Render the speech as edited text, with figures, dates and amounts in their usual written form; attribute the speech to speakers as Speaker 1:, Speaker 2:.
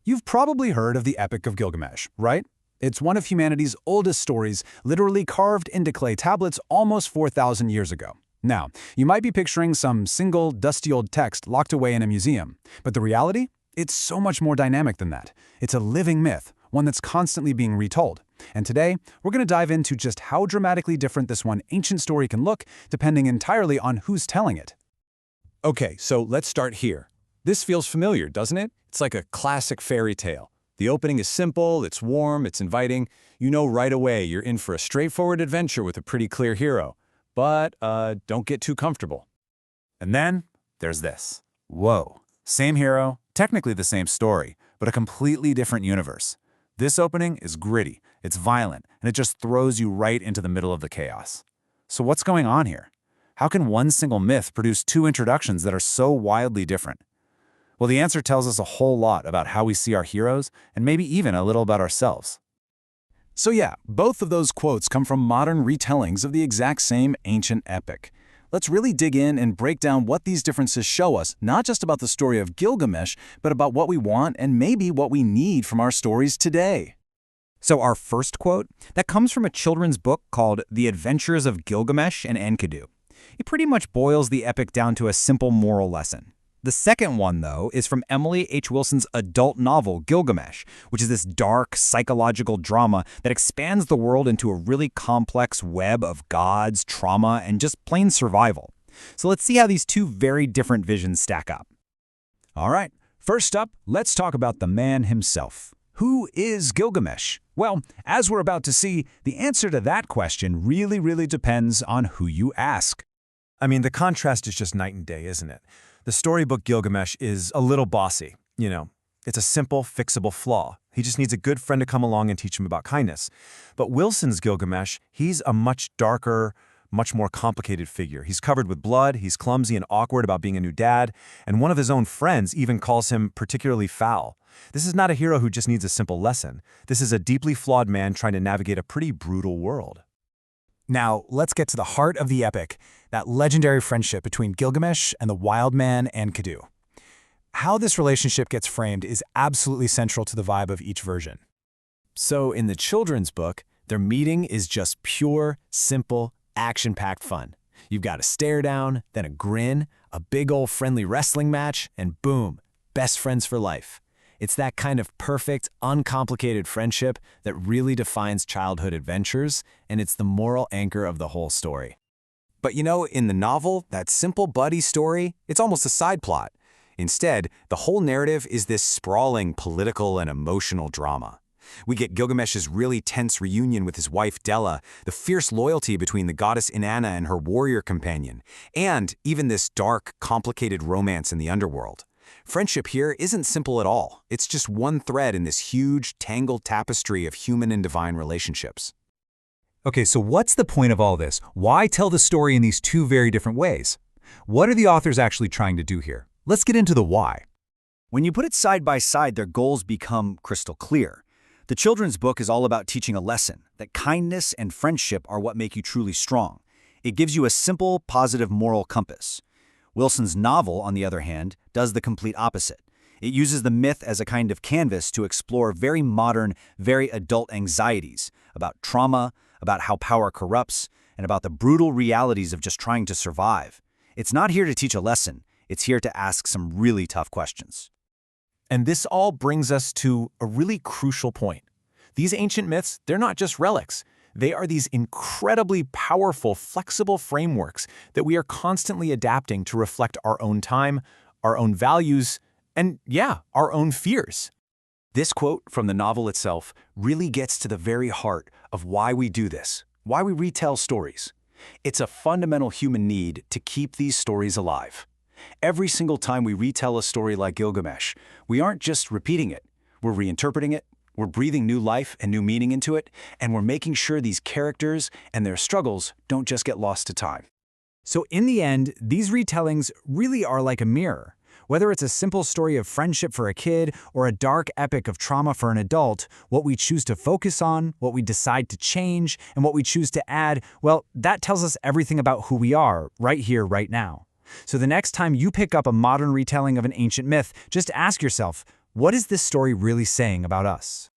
Speaker 1: You've probably heard of the Epic of Gilgamesh, right? It's one of humanity's oldest stories, literally carved into clay tablets almost 4,000 years ago. Now, you might be picturing some single, dusty old text locked away in a museum. But the reality? It's so much more dynamic than that. It's a living myth, one that's constantly being retold. And today, we're going to dive into just how dramatically different this one ancient story can look, depending entirely on who's telling it.
Speaker 2: Okay, so let's start here. This feels familiar, doesn't it? It's like a classic fairy tale. The opening is simple, it's warm, it's inviting. You know right away you're in for a straightforward adventure with a pretty clear hero. But don't get too comfortable.
Speaker 1: And then, there's this. Whoa. Same hero, technically the same story, but a completely different universe. This opening is gritty, it's violent, and it just throws you right into the middle of the chaos. So what's going on here? How can one single myth produce two introductions that are so wildly different? Well, the answer tells us a whole lot about how we see our heroes, and maybe even a little about ourselves. So yeah, both of those quotes come from modern retellings of the exact same ancient epic. Let's really dig in and break down what these differences show us, not just about the story of Gilgamesh, but about what we want and maybe what we need from our stories today.
Speaker 3: So our first quote, that comes from a children's book called The Adventures of Gilgamesh and Enkidu. It pretty much boils the epic down to a simple moral lesson. The second one, though, is from Emily H. Wilson's adult novel, Gilgamesh, which is this dark, psychological drama that expands the world into a really complex web of gods, trauma, and just plain survival. So let's see how these two very different visions stack up.
Speaker 1: All right, first up, let's talk about the man himself. Who is Gilgamesh? Well, as we're about to see, the answer to that question really depends on who you ask.
Speaker 4: I mean, the contrast is just night and day, isn't it? The storybook Gilgamesh is a little bossy, you know. It's a simple, fixable flaw. He just needs a good friend to come along and teach him about kindness. But Wilson's Gilgamesh, he's a much darker, much more complicated figure. He's covered with blood, he's clumsy and awkward about being a new dad, and one of his own friends even calls him particularly foul. This is not a hero who just needs a simple lesson. This is a deeply flawed man trying to navigate a pretty brutal world.
Speaker 1: Now, let's get to the heart of the epic, that legendary friendship between Gilgamesh and the wild man Enkidu. How this relationship gets framed is absolutely central to the vibe of each version.
Speaker 5: So in the children's book, their meeting is just pure, simple, action-packed fun. You've got a stare down, then a grin, a big old friendly wrestling match, and boom, best friends for life. It's that kind of perfect, uncomplicated friendship that really defines childhood adventures, and it's the moral anchor of the whole story.
Speaker 2: But you know, in the novel, that simple buddy story, it's almost a side plot. Instead, the whole narrative is this sprawling political and emotional drama. We get Gilgamesh's really tense reunion with his wife Della, the fierce loyalty between the goddess Inanna and her warrior companion, and even this dark, complicated romance in the underworld. Friendship here isn't simple at all. It's just one thread in this huge, tangled tapestry of human and divine relationships.
Speaker 3: Okay, so what's the point of all this? Why tell the story in these two very different ways? What are the authors actually trying to do here? Let's get into the why.
Speaker 6: When you put it side by side, their goals become crystal clear. The children's book is all about teaching a lesson, that kindness and friendship are what make you truly strong. It gives you a simple, positive moral compass. Wilson's novel, on the other hand, does the complete opposite. It uses the myth as a kind of canvas to explore very modern, very adult anxieties about trauma, about how power corrupts, and about the brutal realities of just trying to survive. It's not here to teach a lesson. It's here to ask some really tough questions.
Speaker 5: And this all brings us to a really crucial point. These ancient myths, they're not just relics. They are these incredibly powerful, flexible frameworks that we are constantly adapting to reflect our own time, our own values, and yeah, our own fears.
Speaker 2: This quote from the novel itself really gets to the very heart of why we do this, why we retell stories. It's a fundamental human need to keep these stories alive. Every single time we retell a story like Gilgamesh, we aren't just repeating it, we're reinterpreting it, we're breathing new life and new meaning into it, and we're making sure these characters and their struggles don't just get lost to time.
Speaker 3: So in the end, these retellings really are like a mirror. Whether it's a simple story of friendship for a kid or a dark epic of trauma for an adult, what we choose to focus on, what we decide to change, and what we choose to add, well, that tells us everything about who we are, right here, right now. So the next time you pick up a modern retelling of an ancient myth, just ask yourself, What is this story really saying about us?